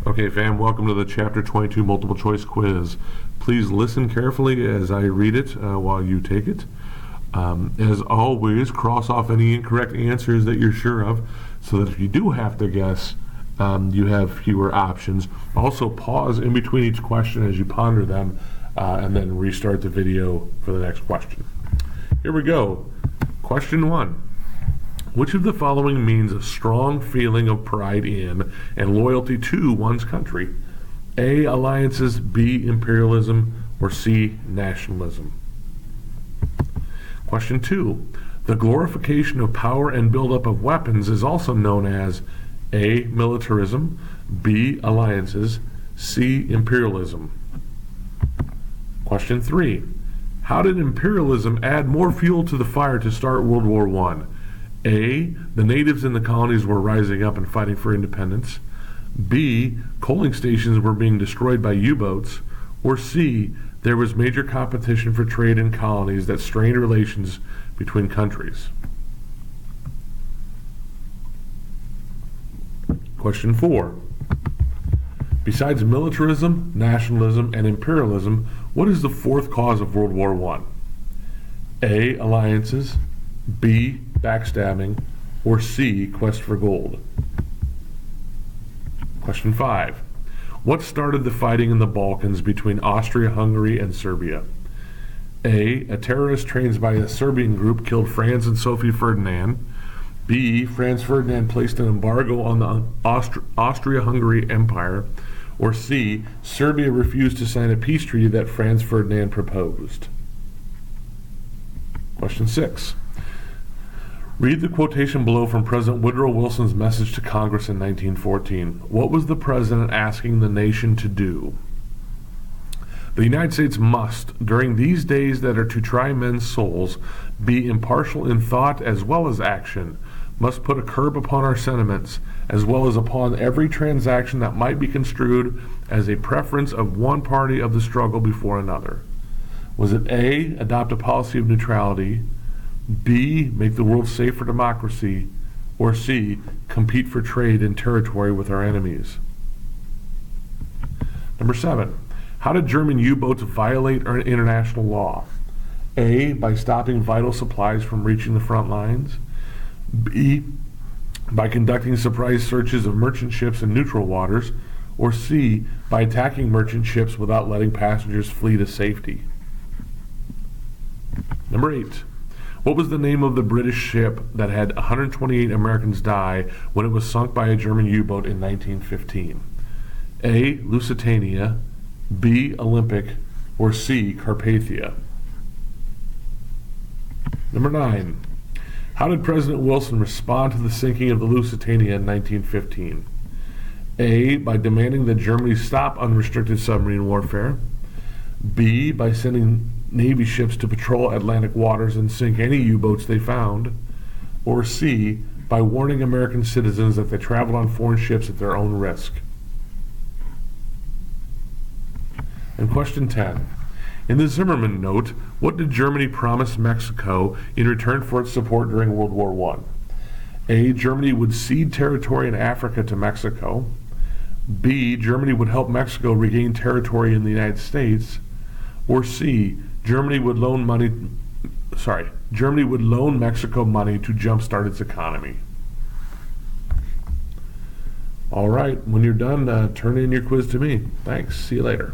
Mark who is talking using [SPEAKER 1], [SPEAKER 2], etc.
[SPEAKER 1] Okay, fam, welcome to the Chapter 22 Multiple Choice Quiz. Please listen carefully as I read it while you take it. As always, cross off any incorrect answers that you're sure of so that if you do have to guess, you have fewer options. Also, pause in between each question as you ponder them and then restart the video for the next question. Here we go. Question 1. Which of the following means a strong feeling of pride in and loyalty to one's country? A. Alliances, B. Imperialism, or C. Nationalism? Question 2. The glorification of power and buildup of weapons is also known as A. Militarism, B. Alliances, C. Imperialism. Question 3. How did imperialism add more fuel to the fire to start World War I? A. The natives in the colonies were rising up and fighting for independence. B. Coaling stations were being destroyed by U-boats. Or C. There was major competition for trade in colonies that strained relations between countries. Question 4. Besides militarism, nationalism, and imperialism, what is the fourth cause of World War I? A. Alliances, B. Backstabbing, or C. Quest for gold? Question 5. What started the fighting in the Balkans between Austria-Hungary and Serbia? A. A terrorist trained by a Serbian group killed Franz and Sophie Ferdinand. B. Franz Ferdinand placed an embargo on the Austria-Hungary Empire. Or C. Serbia refused to sign a peace treaty that Franz Ferdinand proposed. Question 6. Read the quotation below from President Woodrow Wilson's message to Congress in 1914. What was the president asking the nation to do? The United States must, during these days that are to try men's souls, be impartial in thought as well as action, must put a curb upon our sentiments, as well as upon every transaction that might be construed as a preference of one party of the struggle before another. Was it A, adopt a policy of neutrality, B, make the world safe for democracy, or C, compete for trade and territory with our enemies? Number 7. How did German U-boats violate international law? A, by stopping vital supplies from reaching the front lines. B, by conducting surprise searches of merchant ships in neutral waters. Or C, by attacking merchant ships without letting passengers flee to safety. Number 8. What was the name of the British ship that had 128 Americans die when it was sunk by a German U-boat in 1915? A. Lusitania, B. Olympic, or C. Carpathia? Number 9. How did President Wilson respond to the sinking of the Lusitania in 1915? A. By demanding that Germany stop unrestricted submarine warfare. B. By sending Navy ships to patrol Atlantic waters and sink any U-boats they found. Or C. By warning American citizens that they traveled on foreign ships at their own risk. And question 10. In the Zimmerman Note, what did Germany promise Mexico in return for its support during World War I? A. Germany would cede territory in Africa to Mexico. B. Germany would help Mexico regain territory in the United States. Or C. Germany would loan Mexico money to jumpstart its economy. All right, when you're done, turn in your quiz to me. Thanks. See you later.